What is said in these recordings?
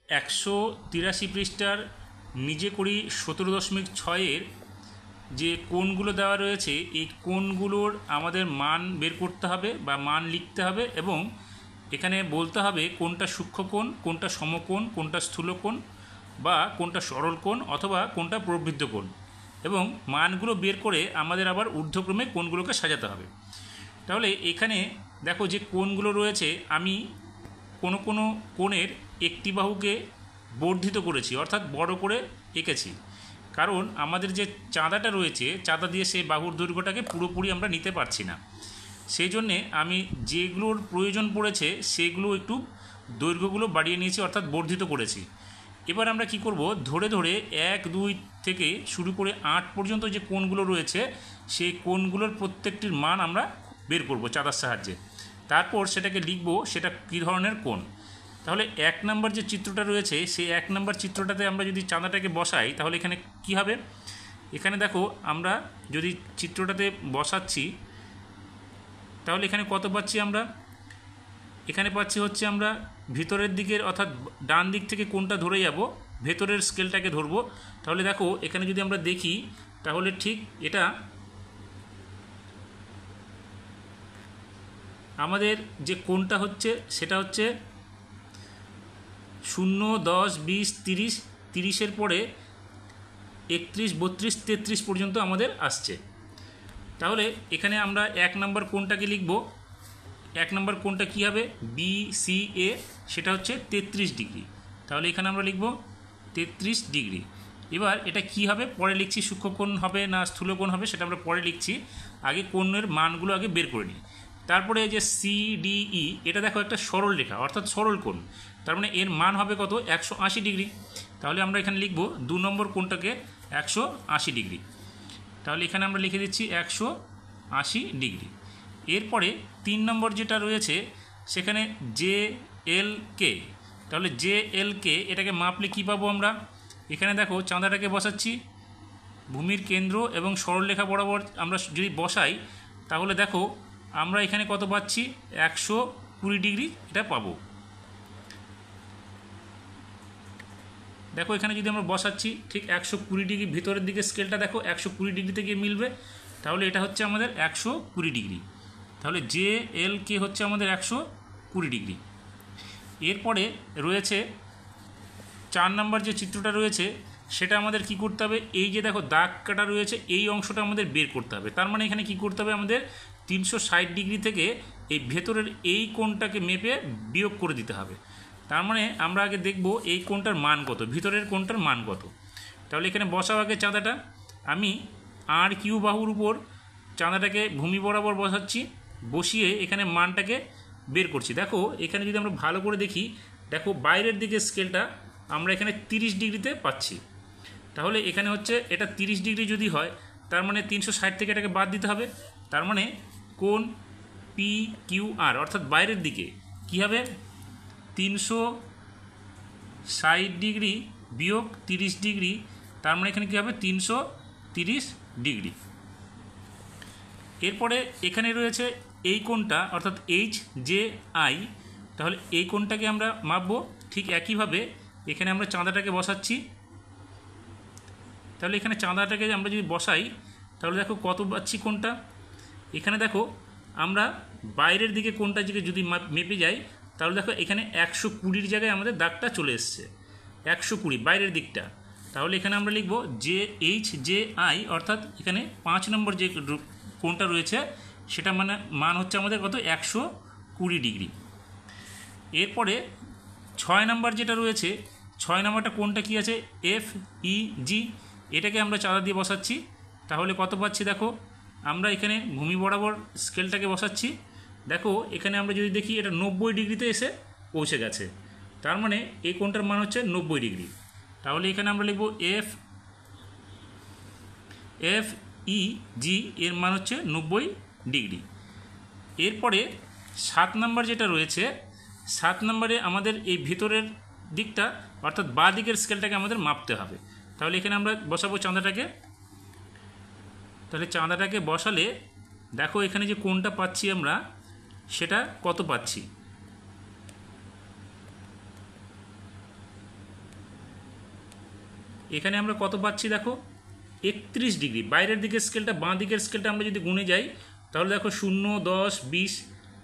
183 পৃষ্ঠার নিজে করি 17.6-এর যে কোণগুলো দেওয়া রয়েছে এই কোণগুলোর আমাদের মান বের করতে হবে বা মান লিখতে হবে এবং এখানে বলতে হবে কোনটা সূক্ষ্মকোণ, কোনটা সমকোণ, কোনটা স্থূলকোণ বা কোনটা সরল কোণ অথবা কোনটা প্রবৃদ্ধ কোণ, এবং মানগুলো বের করে আমাদের আবার ঊর্ধ্বক্রমে কোণগুলোকে সাজাতে হবে। তাহলে এখানে দেখো যে কোণগুলো রয়েছে, আমি কোনো কোনো কোণের একটি বাহুকে বর্ধিত করেছি, অর্থাৎ বড় করে এঁকেছি, কারণ আমাদের যে চাঁদাটা রয়েছে চাঁদা দিয়ে সেই বাহুর দৈর্ঘ্যটাকে পুরোপুরি আমরা নিতে পারছি না। সেই জন্যে আমি যেগুলোর প্রয়োজন পড়েছে সেগুলো একটু দৈর্ঘ্যগুলো বাড়িয়ে নিয়েছি, অর্থাৎ বর্ধিত করেছি। এবার আমরা কি করব, ধরে ধরে 1, 2 থেকে শুরু করে 8 পর্যন্ত যে কোণগুলো রয়েছে সেই কোণগুলোর প্রত্যেকটির মান আমরা বের করব চাঁদার সাহায্যে। তারপর সেটাকে লিখব সেটা কী ধরনের কোণ। তাহলে 1 নম্বর যে চিত্রটা রয়েছে সেই 1 নম্বর চিত্রটাতে আমরা যদি চাঁদাটাকে বসাই তাহলে এখানে কি হবে, এখানে দেখো আমরা যদি চিত্রটাতে বসাচ্ছি তাহলে এখানে কত পাচ্ছি আমরা, এখানে পাচ্ছি হচ্ছে আমরা ভিতরের দিকের অর্থাৎ ডান দিক থেকে কোণটা ধরে যাব, ভেতরের স্কেলটাকে ধরবো। তাহলে দেখো এখানে যদি আমরা দেখি তাহলে ঠিক এটা আমাদের যে কোণটা হচ্ছে সেটা হচ্ছে 0, 10, 20, 30, 30-এর পরে 31, 32, 33 পর্যন্ত আমাদের আসছে। তাহলে এখানে আমরা 1 নম্বর কোণটাকে লিখব। 1 নম্বর কোণটা কী হবে, BCA, সেটা হচ্ছে 33 ডিগ্রি। তাহলে এখানে আমরা লিখব 33 ডিগ্রি। এবার এটা কি হবে পরে লিখছি, সূক্ষ্মকোণ হবে না স্থূলকোণ হবে সেটা আমরা পরে লিখছি, আগে কোণের মানগুলো আগে বের করে নিই। তারপরে যে CDE, এটা দেখো একটা সরল রেখা অর্থাৎ সরল কোণ, তার মানে এর মান হবে কত, 180 ডিগ্রি। তাহলে আমরা এখানে লিখব 2 নম্বর কোণটাকে 180 ডিগ্রি। তাহলে এখানে আমরা লিখে দিচ্ছি 180 ডিগ্রি। এরপরে 3 নম্বর যেটা রয়েছে সেখানে JLK, তাহলে JLK এটাকে মাপলে কী পাবো আমরা, এখানে দেখো চাঁদাটাকে বসাচ্ছি ভূমির কেন্দ্র এবং সরলরেখা বরাবর আমরা যদি বসাই তাহলে দেখো আমরা এখানে কত পাচ্ছি, 120 ডিগ্রি এটা পাবো। দেখো এখানে যদি আমরা বসাচ্ছি ঠিক 120 ডিগ্রি, ভিতরের দিকে স্কেলটা দেখো 120 ডিগ্রিতে গিয়ে মিলবে, তাহলে এটা হচ্ছে আমাদের 120 ডিগ্রি। তাহলে JLK হচ্ছে আমাদের 120 ডিগ্রি। এরপরে রয়েছে 4 নম্বর যে চিত্রটা রয়েছে সেটা আমাদের কি করতে হবে, এই যে দেখো দাগ কাটা রয়েছে এই অংশটা আমাদের বের করতে হবে। তার মানে এখানে কি করতে হবে, আমাদের 360 ডিগ্রি থেকে এই ভেতরের এই কোণটাকে মেপে বিয়োগ করে দিতে হবে। তার মানে আমরা আগে দেখব এই কোণটার মান কত, ভিতরের কোণটার মান কত। তাহলে এখানে বসাও আগে চাঁদাটা, আমি RQ বাহুর উপর চাঁদাটাকে ভূমি বরাবর বসাচ্ছি, বসিয়ে এখানে মানটাকে বের করছি। দেখো এখানে যদি আমরা ভালো করে দেখি, দেখো বাইরের দিকে স্কেলটা আমরা এখানে 30 ডিগ্রিতে পাচ্ছি। তাহলে এখানে হচ্ছে এটা 30 ডিগ্রি যদি হয় তার মানে 360 থেকে এটাকে বাদ দিতে হবে। তার মানে কোণ PQR অর্থাৎ বাইরের দিকে কী হবে, 360 ডিগ্রি বিয়োগ 30 ডিগ্রি, তার মানে এখানে কী হবে 330 ডিগ্রি। এরপরে এখানে রয়েছে এই কোণটা অর্থাৎ HJI, তাহলে এই কোণটাকে আমরা মাপবো ঠিক একইভাবে এখানে আমরা চাঁদাটাকে বসাচ্ছি। তাহলে এখানে চাঁদাটাকে আমরা যদি বসাই তাহলে দেখো কত পাচ্ছি কোণটা, এখানে দেখো আমরা বাইরের দিকে কোণটা যদি মেপে যাই তাহলে দেখো এখানে 120-র জায়গায় আমাদের দাগটা চলে এসছে, 120 বাইরের দিকটা। তাহলে এখানে আমরা লিখব HJI অর্থাৎ এখানে 5 নম্বর যে কোণটা রয়েছে সেটা মানে মান হচ্ছে আমাদের কত, 120 ডিগ্রি। এরপরে 6 নম্বর যেটা রয়েছে, 6 নম্বরটা কোণটা কি আছে, FEG, এটাকে আমরা চাঁদা দিয়ে বসাচ্ছি। তাহলে কত পাচ্ছি দেখো, আমরা এখানে ভূমি বরাবর স্কেলটাকে বসাচ্ছি, দেখো এখানে আমরা যদি দেখি এটা 90 ডিগ্রিতে এসে পৌঁছে গেছে, তার মানে এই কোণটার মান হচ্ছে 90 ডিগ্রি। তাহলে এখানে আমরা লিখব FEG, এর মান হচ্ছে 90 ডিগ্রি। এরপরে 7 নম্বর যেটা রয়েছে, 7 নম্বরে আমাদের এই ভিতরের দিকটা অর্থাৎ বাঁ দিকের স্কেলটাকে আমাদের মাপতে হবে। তাহলে এখানে আমরা বসাবো চাঁদাটাকে, তাহলে চাঁদাটাকে বসালে দেখো এখানে যে কোণটা পাচ্ছি আমরা সেটা কত পাচ্ছি, এখানে আমরা কত পাচ্ছি দেখো 31 ডিগ্রি। বাইরের দিকের স্কেলটা, বাঁ দিকের স্কেলটা আমরা যদি গুনে যাই তাহলে দেখো 0, 10, 20,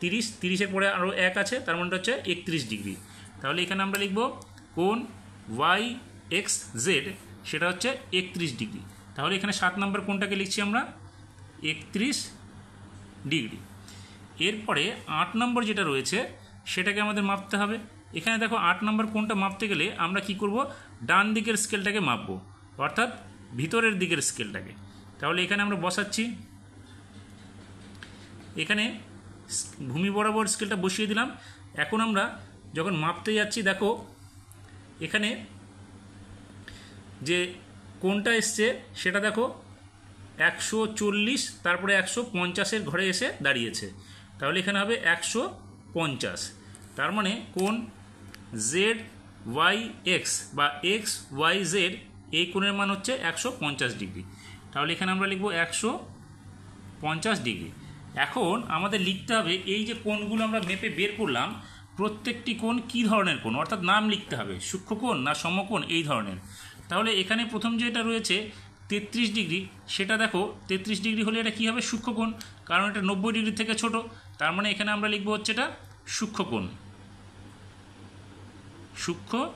30, 30-এর পরে আরও 1 আছে, তার মানে হচ্ছে 31 ডিগ্রি। তাহলে এখানে আমরা লিখব কোণ ওয়াই এক্স জেড সেটা হচ্ছে 31 ডিগ্রি। তাহলে এখানে 7 নম্বর কোণটাকে লিখছি আমরা 31 ডিগ্রি। এরপরে 8 নম্বর যেটা রয়েছে সেটাকে আমাদের মাপতে হবে। এখানে দেখো 8 নম্বর কোণটা মাপতে গেলে আমরা কি করব, ডান দিকের স্কেলটাকে মাপবো, অর্থাৎ ভিতরের দিকের স্কেলটাকে। তাহলে এখানে আমরা বসাচ্ছি, এখানে ভূমি বরাবর স্কেলটা বসিয়ে দিলাম। এখন আমরা যখন মাপতে যাচ্ছি দেখো এখানে যে কোণটা এসছে সেটা দেখো 140, তারপরে 150-এর ঘরে এসে দাঁড়িয়েছে। তাহলে এখানে হবে 150। তার মানে কোণ জেড ওয়াই এক্স বা এক্স ওয়াই জেড এই কোণের মান হচ্ছে 150 ডিগ্রি। তাহলে এখানে আমরা লিখব 150 ডিগ্রি। এখন আমাদের লিখতে হবে এই যে কোণগুলো আমরা মেপে বের করলাম প্রত্যেকটি কোণ কী ধরনের কোণ, অর্থাৎ নাম লিখতে হবে, সূক্ষ্মকোণ না সমকোণ এই ধরনের। তাহলে এখানে প্রথম যেটা রয়েছে 33 ডিগ্রি, সেটা দেখো 33 ডিগ্রি হলে এটা কী হবে, সূক্ষ্মকোণ, কারণ এটা 90 ডিগ্রি থেকে ছোট। তার মানে এখানে আমরা লিখব হচ্ছে এটা সূক্ষ্মকোণ, সূক্ষ্মকোণ।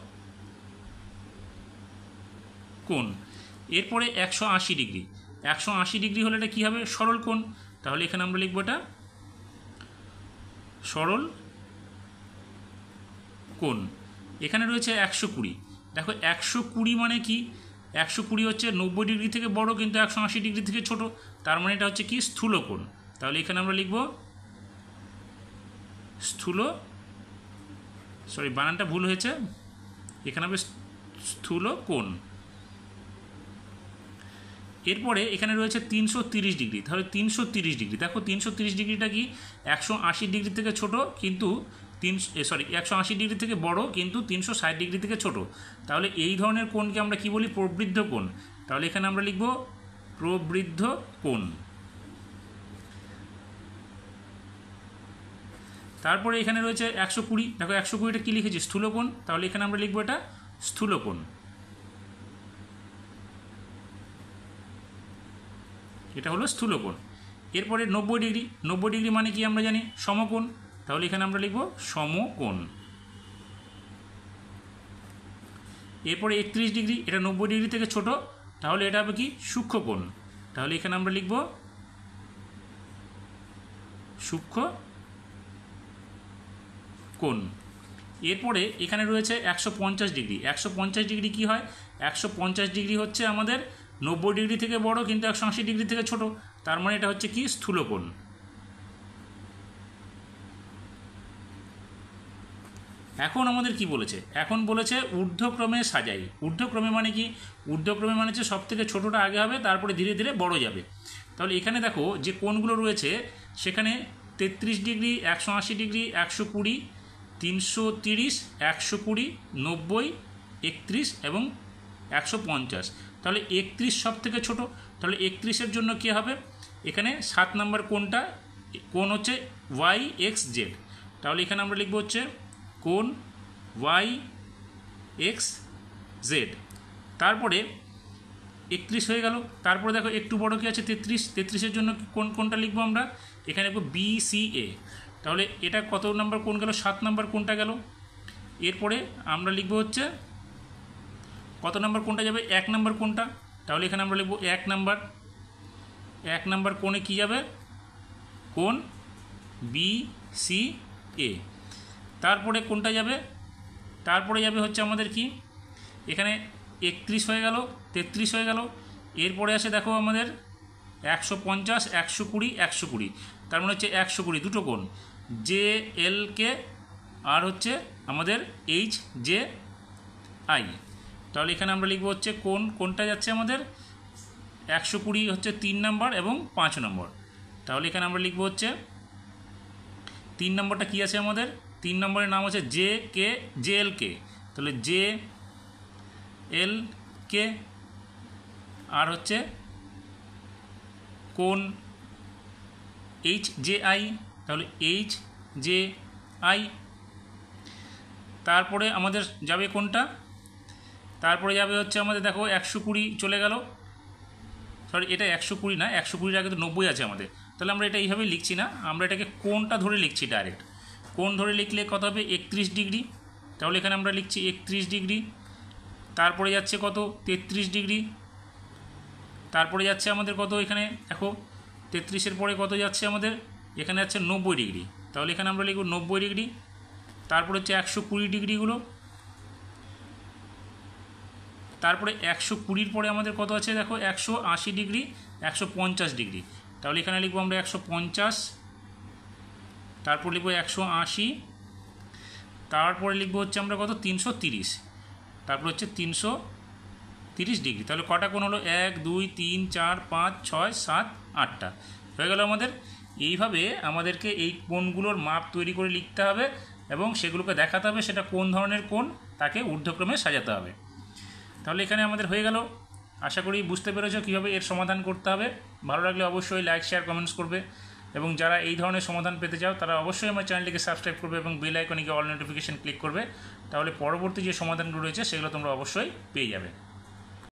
এরপরে 180 ডিগ্রি, 180 ডিগ্রি হলে এটা কী হবে, সরল কোণ। তাহলে এখানে আমরা লিখব এটা সরল কোণ। এখানে রয়েছে 120। দেখো 120 মানে কি, 120 হচ্ছে 90 ডিগ্রি থেকে বড় কিন্তু 180 ডিগ্রি থেকে ছোট, তার মানে এটা হচ্ছে কি স্থূলকোণ। তাহলে এখানে আমরা লিখব বানানটা ভুল হয়েছে, এখানে হবে স্থূলকোণ। এরপরে এখানে রয়েছে 330 ডিগ্রি। তাহলে 330 ডিগ্রি, দেখো 330 ডিগ্রিটা কি 180 ডিগ্রি থেকে ছোট কিন্তু 180 ডিগ্রি থেকে বড় কিন্তু 360 ডিগ্রি থেকে ছোট। তাহলে এই ধরনের কোণকে আমরা কি বলি, প্রবৃদ্ধ কোণ। তাহলে এখানে আমরা লিখব প্রবৃদ্ধ কোণ। তারপরে এখানে রয়েছে 120। দেখো 120টা কী লিখেছি, স্থূলকোণ। তাহলে এখানে আমরা লিখব এটা স্থূলকোণ, এটা হলো স্থূলকোণ। এরপরে 90 ডিগ্রি, 90 ডিগ্রি মানে কি আমরা জানি, সমকোণ। তাহলে এখানে আমরা লিখব সমকোণ। এরপরে 31 ডিগ্রি, এটা 90 ডিগ্রি থেকে ছোট, তাহলে এটা হবে কি সূক্ষ্মকোণ। তাহলে এখানে আমরা লিখব সূক্ষ্মকোণ। এরপরে এখানে রয়েছে 150 ডিগ্রি। 150 ডিগ্রি কি হয়, 150 ডিগ্রি হচ্ছে আমাদের 90 ডিগ্রি থেকে বড় কিন্তু 180 ডিগ্রি থেকে ছোট, তার মানে এটা হচ্ছে কি স্থূলকোণ। এখন আমাদের কি বলেছে, এখন বলেছে ঊর্ধ্বক্রমে সাজাই। ঊর্ধ্বক্রমে মানে কি, ঊর্ধ্বক্রমে মানে হচ্ছে সব থেকে ছোটোটা আগে হবে, তারপরে ধীরে ধীরে বড় যাবে। তাহলে এখানে দেখো যে কোণগুলো রয়েছে সেখানে 33 ডিগ্রি, 180 ডিগ্রি, 120, 330, 120, 90, 31 এবং 150। তাহলে 31 সব থেকে ছোটো। তাহলে 31-এর জন্য কী হবে, এখানে 7 নম্বর কোণটা, কোণ হচ্ছে ওয়াই এক্স জেড। তাহলে এখানে আমরা লিখব হচ্ছে কোণ ওয়াই এক্স জেড। তারপরে 31 হয়ে গেল। তারপরে দেখো একটু বড় কি আছে 33, 33-এর জন্য কোনটা লিখবো আমরা, এখানে লিখবো BCA। তাহলে এটা কত নাম্বার কোণ গেল, 7 নাম্বার কোণটা গেল। এরপরে আমরা লিখবো হচ্ছে কত নাম্বার কোণটা যাবে, 1 নাম্বার কোণটা। তাহলে এখানে আমরা লিখবো 1 নাম্বার কোণে কী যাবে, কোণ BCA। তারপরে কোনটা যাবে, তারপরে যাবে হচ্ছে আমাদের কি, এখানে 31 হয়ে গেল, 33 হয়ে গেল। এরপরে আসে দেখো আমাদের 150, 120, 120, তার মানে হচ্ছে 120 দুটো কোণ JLK আর হচ্ছে আমাদের HJI। তাহলে এখানে আমরা লিখবো হচ্ছে কোনটা যাচ্ছে আমাদের 120 হচ্ছে 3 নম্বর এবং 5 নম্বর। তাহলে এখানে আমরা লিখবো হচ্ছে 3 নম্বরটা কী আছে আমাদের, 3 নম্বরের নাম হচ্ছে JLK। তাহলে JLK আর হচ্ছে কোণ HJI। তাহলে HJI। তারপরে আমাদের যাবে কোনটা তারপরে যাবে হচ্ছে আমাদের দেখো 120 চলে গেল, সরি এটা 120 না, 120 আগে তো 90 আছে আমাদের, তাহলে আমরা এটা এইভাবে লিখছি না, আমরা এটাকে কোণটা ধরে লিখছি ডাইরেক্ট। কোণ ধরে লিখলে কত হবে 31 ডিগ্রি, তাহলে এখানে আমরা লিখছি 31 ডিগ্রি। তারপরে যাচ্ছে কত 33 ডিগ্রি, তারপরে যাচ্ছে আমাদের কত এখানে দেখো 33-এর পরে কত যাচ্ছে আমাদের, এখানে যাচ্ছে 90 ডিগ্রি, তাহলে এখানে আমরা লিখব 90 ডিগ্রি। তারপরে হচ্ছে 120 ডিগ্রিগুলো, তারপরে 120-র পরে আমাদের কত আছে দেখো 180 ডিগ্রি, 150 ডিগ্রি, তাহলে এখানে লিখবো আমরা 150, তারপর লিখবো 180, তারপরে লিখবো হচ্ছে আমরা কত 330, তারপর হচ্ছে 330 ডিগ্রি। তাহলে কটা কোণ হলো 1 2 3 4 5 6 7 8টা হয়ে গেল আমাদের। এইভাবে আমাদেরকে এই কোণগুলোর মাপ তৈরি করে লিখতে হবে এবং সেগুলোকে দেখাতে হবে সেটা কোন ধরনের কোণ, তাকে ঊর্ধ্বক্রমে সাজাতে হবে। তাহলে এখানে আমাদের হয়ে গেল। আশা করি বুঝতে পেরেছো কীভাবে এর সমাধান করতে হবে। ভালো লাগলে অবশ্যই লাইক শেয়ার কমেন্টস করবে এবং যারা এই ধরনের সমাধান পেতে চাও তারা অবশ্যই আমার চ্যানেলটিকে সাবস্ক্রাইব করবে এবং বেল আইকনে গিয়ে অল নোটিফিকেশন ক্লিক করবে, তাহলে পরবর্তী যে সমাধানগুলো রয়েছে সেগুলো তোমরা অবশ্যই পেয়ে যাবে।